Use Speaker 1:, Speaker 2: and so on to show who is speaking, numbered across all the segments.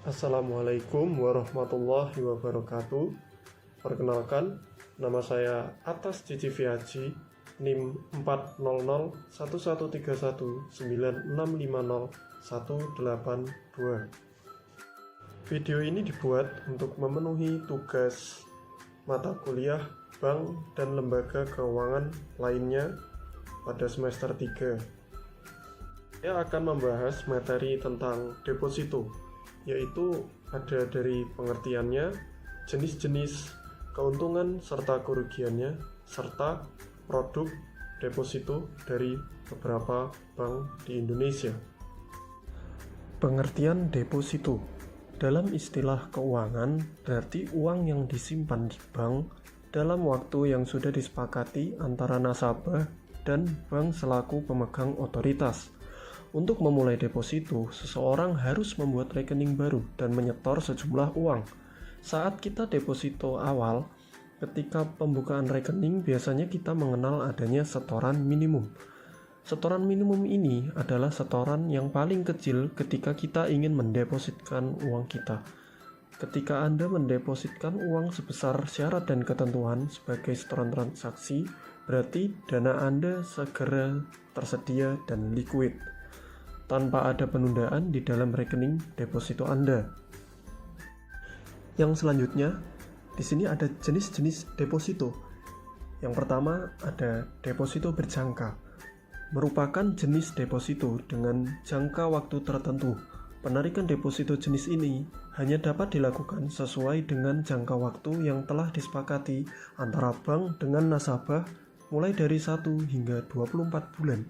Speaker 1: Assalamualaikum warahmatullahi wabarakatuh. Perkenalkan, nama saya Atas Cici Viaji, NIM 40011319650 Video ini dibuat untuk memenuhi tugas mata kuliah bank dan lembaga keuangan lainnya pada semester 3. Saya akan membahas materi tentang deposito, yaitu ada dari pengertiannya, jenis-jenis, keuntungan serta kerugiannya, serta produk deposito dari beberapa bank di Indonesia. Pengertian deposito dalam istilah keuangan berarti uang yang disimpan di bank dalam waktu yang sudah disepakati antara nasabah dan bank selaku pemegang otoritas. Untuk memulai deposito, seseorang harus membuat rekening baru dan menyetor sejumlah uang. Saat kita deposito awal, ketika pembukaan rekening biasanya kita mengenal adanya setoran minimum. Setoran minimum ini adalah setoran yang paling kecil ketika kita ingin mendepositkan uang kita. Ketika Anda mendepositkan uang sebesar syarat dan ketentuan sebagai setoran transaksi, berarti dana Anda segera tersedia dan liquid, tanpa ada penundaan di dalam rekening deposito Anda. Yang selanjutnya, di sini ada jenis-jenis deposito. Yang pertama ada deposito berjangka, merupakan jenis deposito dengan jangka waktu tertentu. Penarikan deposito jenis ini hanya dapat dilakukan sesuai dengan jangka waktu yang telah disepakati antara bank dengan nasabah mulai dari 1 hingga 24 bulan.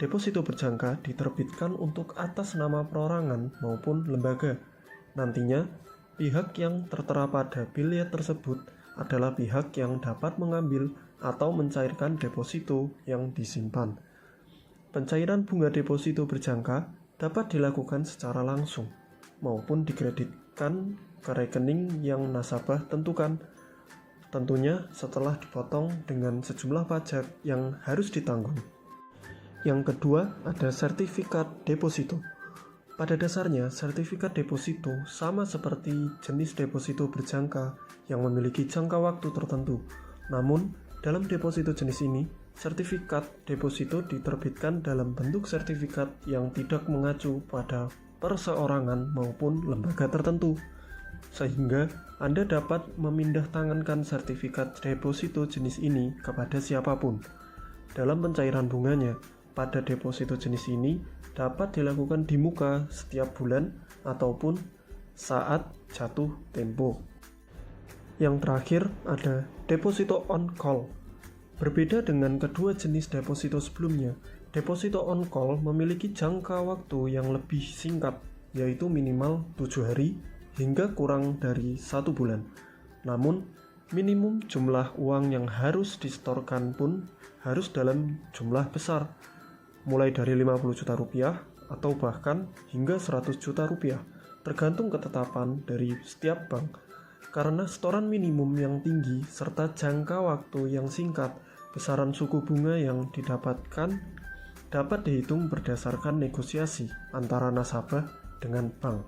Speaker 1: Deposito berjangka diterbitkan untuk atas nama perorangan maupun lembaga. Nantinya, pihak yang tertera pada bilet tersebut adalah pihak yang dapat mengambil atau mencairkan deposito yang disimpan. Pencairan bunga deposito berjangka dapat dilakukan secara langsung maupun dikreditkan ke rekening yang nasabah tentukan. Tentunya setelah dipotong dengan sejumlah pajak yang harus ditanggung. Yang kedua ada sertifikat deposito. Pada dasarnya, sertifikat deposito sama seperti jenis deposito berjangka yang memiliki jangka waktu tertentu. Namun, dalam deposito jenis ini, sertifikat deposito diterbitkan dalam bentuk sertifikat yang tidak mengacu pada perseorangan maupun lembaga tertentu, sehingga Anda dapat memindahtangankan sertifikat deposito jenis ini kepada siapapun. Dalam pencairan bunganya, pada deposito jenis ini dapat dilakukan di muka setiap bulan ataupun saat jatuh tempo. Yang terakhir ada deposito on call. Berbeda dengan kedua jenis deposito sebelumnya, deposito on call memiliki jangka waktu yang lebih singkat, yaitu minimal 7 hari hingga kurang dari 1 bulan. Namun, minimum jumlah uang yang harus disetorkan pun harus dalam jumlah besar, mulai dari 50 juta rupiah atau bahkan hingga 100 juta rupiah, tergantung ketetapan dari setiap bank. Karena setoran minimum yang tinggi serta jangka waktu yang singkat, besaran suku bunga yang didapatkan dapat dihitung berdasarkan negosiasi antara nasabah dengan bank.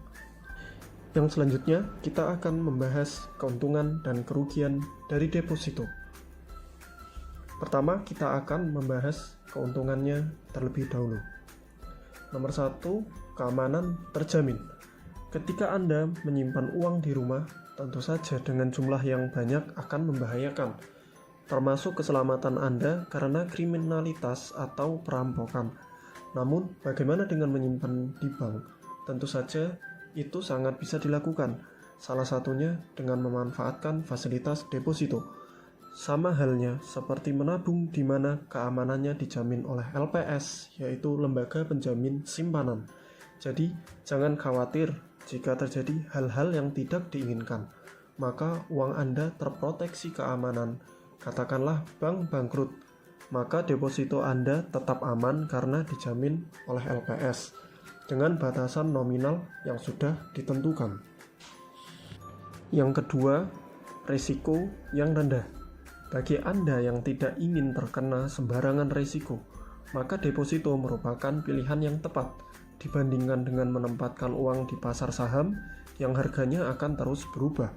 Speaker 1: Yang selanjutnya, kita akan membahas keuntungan dan kerugian dari deposito. Pertama, kita akan membahas keuntungannya terlebih dahulu. Nomor 1, keamanan terjamin. Ketika Anda menyimpan uang di rumah, tentu saja dengan jumlah yang banyak akan membahayakan, termasuk keselamatan Anda karena kriminalitas atau perampokan. Namun, bagaimana dengan menyimpan di bank? Tentu saja itu sangat bisa dilakukan, salah satunya dengan memanfaatkan fasilitas deposito. Sama halnya seperti menabung di mana keamanannya dijamin oleh LPS, yaitu Lembaga Penjamin Simpanan. Jadi, jangan khawatir jika terjadi hal-hal yang tidak diinginkan. Maka uang Anda terproteksi keamanan. Katakanlah bank bangkrut, maka deposito Anda tetap aman karena dijamin oleh LPS dengan batasan nominal yang sudah ditentukan. Yang kedua, risiko yang rendah. Bagi Anda yang tidak ingin terkena sembarangan risiko, maka deposito merupakan pilihan yang tepat dibandingkan dengan menempatkan uang di pasar saham yang harganya akan terus berubah.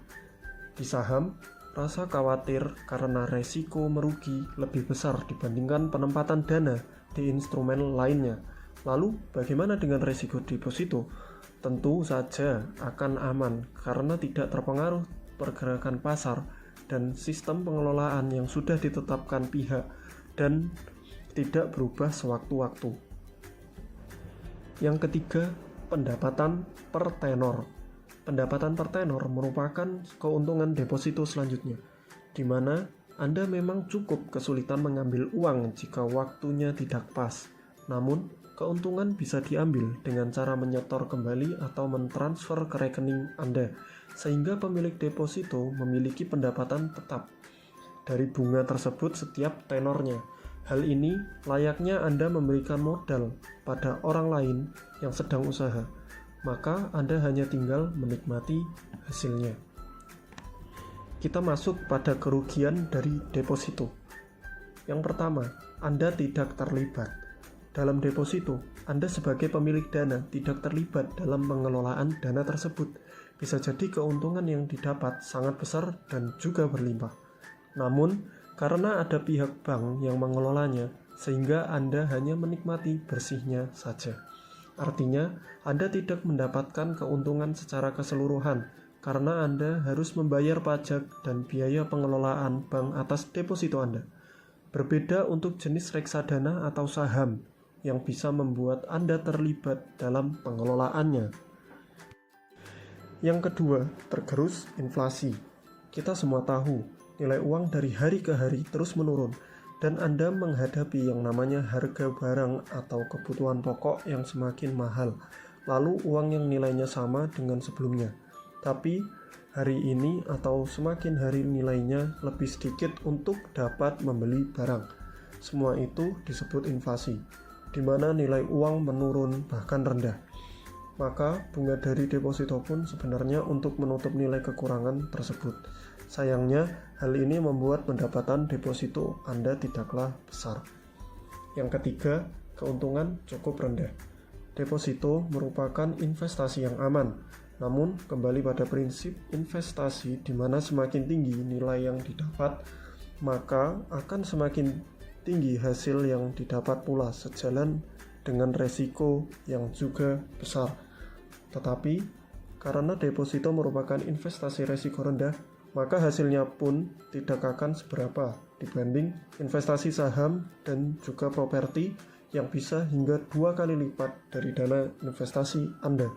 Speaker 1: Di saham, rasa khawatir karena resiko merugi lebih besar dibandingkan penempatan dana di instrumen lainnya. Lalu, bagaimana dengan resiko deposito? Tentu saja akan aman karena tidak terpengaruh pergerakan pasar dan sistem pengelolaan yang sudah ditetapkan pihak dan tidak berubah sewaktu-waktu. Yang ketiga, pendapatan per tenor. Pendapatan per tenor merupakan keuntungan deposito selanjutnya, di mana Anda memang cukup kesulitan mengambil uang jika waktunya tidak pas. Namun, keuntungan bisa diambil dengan cara menyetor kembali atau mentransfer ke rekening Anda, sehingga pemilik deposito memiliki pendapatan tetap dari bunga tersebut setiap tenornya. Hal ini layaknya Anda memberikan modal pada orang lain yang sedang usaha, maka Anda hanya tinggal menikmati hasilnya. Kita masuk pada kerugian dari deposito. Yang pertama, Anda tidak terlibat. Dalam deposito, Anda sebagai pemilik dana tidak terlibat dalam pengelolaan dana tersebut. Bisa jadi keuntungan yang didapat sangat besar dan juga berlimpah. Namun, karena ada pihak bank yang mengelolanya, sehingga Anda hanya menikmati bersihnya saja. Artinya, Anda tidak mendapatkan keuntungan secara keseluruhan, karena Anda harus membayar pajak dan biaya pengelolaan bank atas deposito Anda. Berbeda untuk jenis reksadana atau saham, yang bisa membuat Anda terlibat dalam pengelolaannya. Yang kedua, tergerus inflasi. Kita semua tahu, nilai uang dari hari ke hari terus menurun, dan Anda menghadapi yang namanya harga barang atau kebutuhan pokok yang semakin mahal, lalu uang yang nilainya sama dengan sebelumnya. Tapi, hari ini atau semakin hari nilainya lebih sedikit untuk dapat membeli barang. Semua itu disebut inflasi, di mana nilai uang menurun bahkan rendah. Maka bunga dari deposito pun sebenarnya untuk menutup nilai kekurangan tersebut. Sayangnya, hal ini membuat pendapatan deposito Anda tidaklah besar. Yang ketiga, keuntungan cukup rendah. Deposito merupakan investasi yang aman, namun kembali pada prinsip investasi di mana semakin tinggi nilai yang didapat, maka akan semakin tinggi hasil yang didapat pula, sejalan dengan resiko yang juga besar. Tetapi, karena deposito merupakan investasi resiko rendah, maka hasilnya pun tidak akan seberapa dibanding investasi saham dan juga properti yang bisa hingga 2 kali lipat dari dana investasi Anda.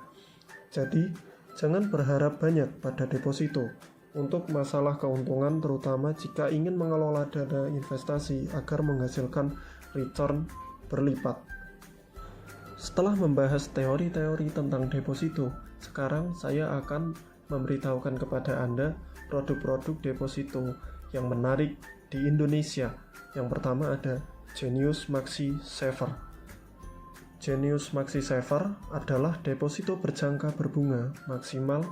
Speaker 1: Jadi, jangan berharap banyak pada deposito untuk masalah keuntungan, terutama jika ingin mengelola dana investasi agar menghasilkan return berlipat. Setelah membahas teori-teori tentang deposito, sekarang saya akan memberitahukan kepada Anda produk-produk deposito yang menarik di Indonesia. Yang pertama ada Genius Maxi Saver. Genius Maxi Saver adalah deposito berjangka berbunga maksimal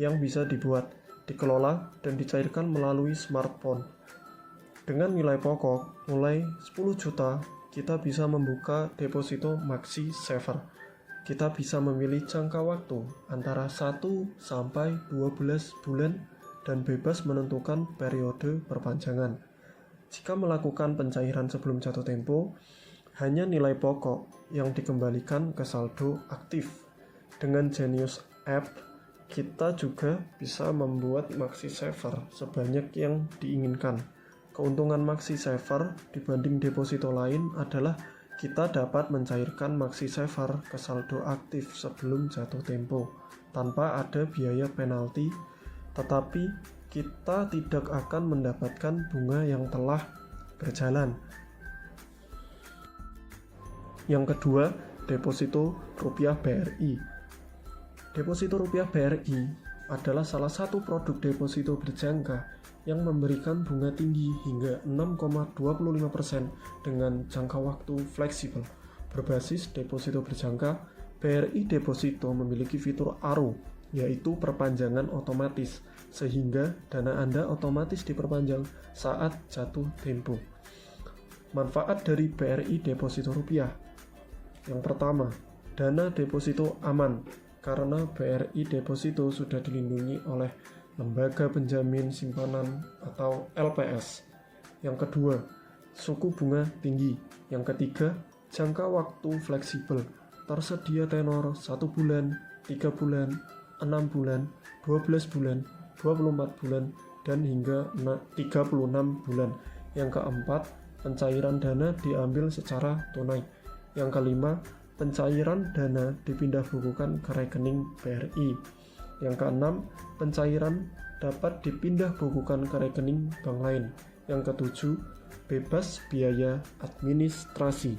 Speaker 1: yang bisa dibuat, dikelola, dan dicairkan melalui smartphone. Dengan nilai pokok mulai 10 juta, kita bisa membuka deposito Maxi Saver. Kita bisa memilih jangka waktu antara 1 sampai 12 bulan dan bebas menentukan periode perpanjangan. Jika melakukan pencairan sebelum jatuh tempo, hanya nilai pokok yang dikembalikan ke saldo aktif. Dengan Genius App, kita juga bisa membuat Maxi Saver sebanyak yang diinginkan. Keuntungan Maxi Saver dibanding deposito lain adalah kita dapat mencairkan Maxi Saver ke saldo aktif sebelum jatuh tempo tanpa ada biaya penalti, tetapi kita tidak akan mendapatkan bunga yang telah berjalan. Yang kedua, deposito rupiah BRI. Deposito rupiah BRI adalah salah satu produk deposito berjangka yang memberikan bunga tinggi hingga 6,25% dengan jangka waktu fleksibel. Berbasis deposito berjangka, BRI Deposito memiliki fitur ARO, yaitu perpanjangan otomatis, sehingga dana Anda otomatis diperpanjang saat jatuh tempo. Manfaat dari BRI Deposito Rupiah. Yang pertama, dana deposito aman karena BRI Deposito sudah dilindungi oleh lembaga penjamin simpanan atau LPS. Yang kedua, suku bunga tinggi. Yang ketiga, jangka waktu fleksibel. Tersedia tenor 1 bulan, 3 bulan, 6 bulan, 12 bulan, 24 bulan, dan hingga 36 bulan. Yang keempat, pencairan dana diambil secara tunai. Yang kelima, pencairan dana dipindah bukukan ke rekening BRI. Yang keenam, pencairan dapat dipindah bukukan ke rekening bank lain. Yang ketujuh, bebas biaya administrasi.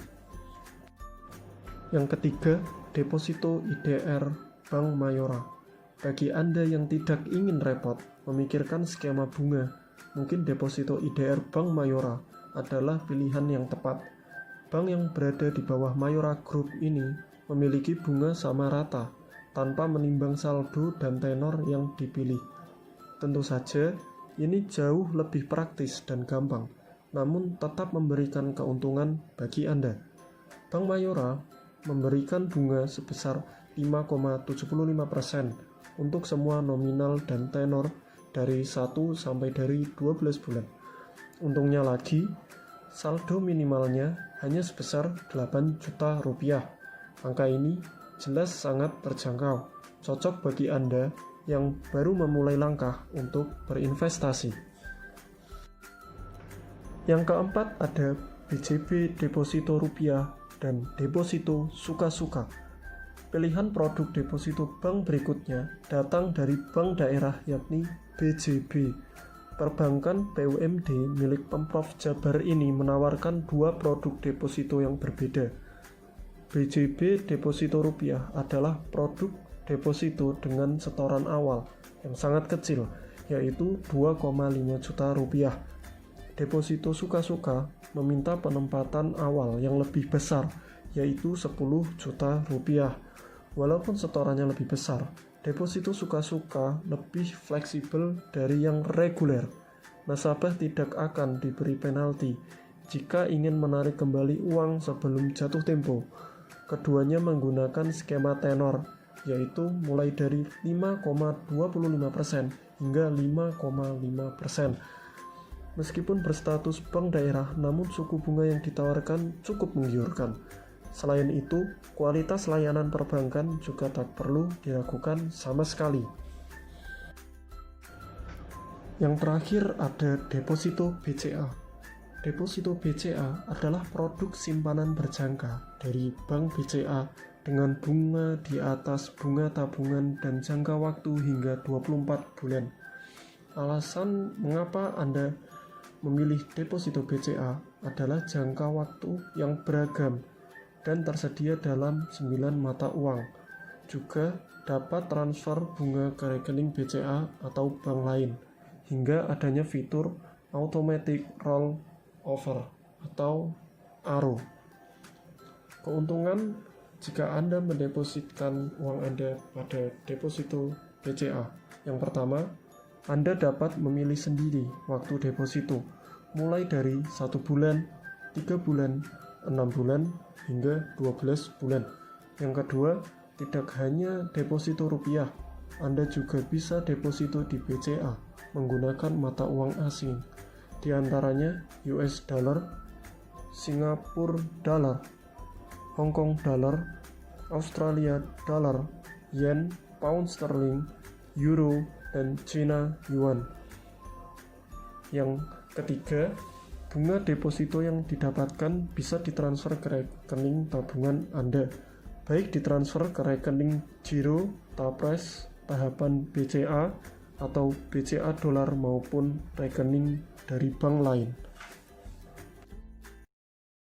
Speaker 1: Yang ketiga, deposito IDR Bank Mayora. Bagi Anda yang tidak ingin repot memikirkan skema bunga, mungkin deposito IDR Bank Mayora adalah pilihan yang tepat. Bank yang berada di bawah Mayora Group ini memiliki bunga sama rata, tanpa menimbang saldo dan tenor yang dipilih. Tentu saja, ini jauh lebih praktis dan gampang, namun tetap memberikan keuntungan bagi Anda. Bank Mayora memberikan bunga sebesar 5,75% untuk semua nominal dan tenor dari 1 sampai dari 12 bulan. Untungnya lagi, saldo minimalnya hanya sebesar 8 juta rupiah. Angka ini jelas sangat terjangkau, cocok bagi Anda yang baru memulai langkah untuk berinvestasi. Yang keempat ada BJB Deposito Rupiah dan Deposito Suka-Suka. Pilihan produk deposito bank berikutnya datang dari bank daerah yakni BJB. Perbankan BUMD milik Pemprov Jabar ini menawarkan dua produk deposito yang berbeda. BJB Deposito Rupiah adalah produk deposito dengan setoran awal yang sangat kecil, yaitu 2,5 juta rupiah. Deposito Suka-Suka meminta penempatan awal yang lebih besar, yaitu 10 juta rupiah. Walaupun setorannya lebih besar, deposito Suka-Suka lebih fleksibel dari yang reguler. Nasabah tidak akan diberi penalti jika ingin menarik kembali uang sebelum jatuh tempo. Keduanya menggunakan skema tenor, yaitu mulai dari 5,25% hingga 5,5%. Meskipun berstatus bank daerah, namun suku bunga yang ditawarkan cukup menggiurkan. Selain itu, kualitas layanan perbankan juga tak perlu diragukan sama sekali. Yang terakhir ada deposito BCA. Deposito BCA adalah produk simpanan berjangka dari Bank BCA dengan bunga di atas bunga tabungan dan jangka waktu hingga 24 bulan. Alasan mengapa Anda memilih deposito BCA adalah jangka waktu yang beragam dan tersedia dalam 9 mata uang. Juga dapat transfer bunga ke rekening BCA atau bank lain, hingga adanya fitur automatic roll over atau ARO. Keuntungan jika Anda mendepositkan uang Anda pada deposito BCA. Yang pertama, Anda dapat memilih sendiri waktu deposito, mulai dari 1 bulan, 3 bulan, 6 bulan, hingga 12 bulan. Yang kedua, tidak hanya deposito rupiah, Anda juga bisa deposito di BCA menggunakan mata uang asing, di antaranya US dollar, Singapura dollar, Hong Kong dollar, Australia dollar, yen, pound sterling, euro, dan China yuan. Yang ketiga, bunga deposito yang didapatkan bisa ditransfer ke rekening tabungan Anda, baik ditransfer ke rekening giro, tapres, tahapan BCA, atau BCA dolar maupun rekening dari bank lain.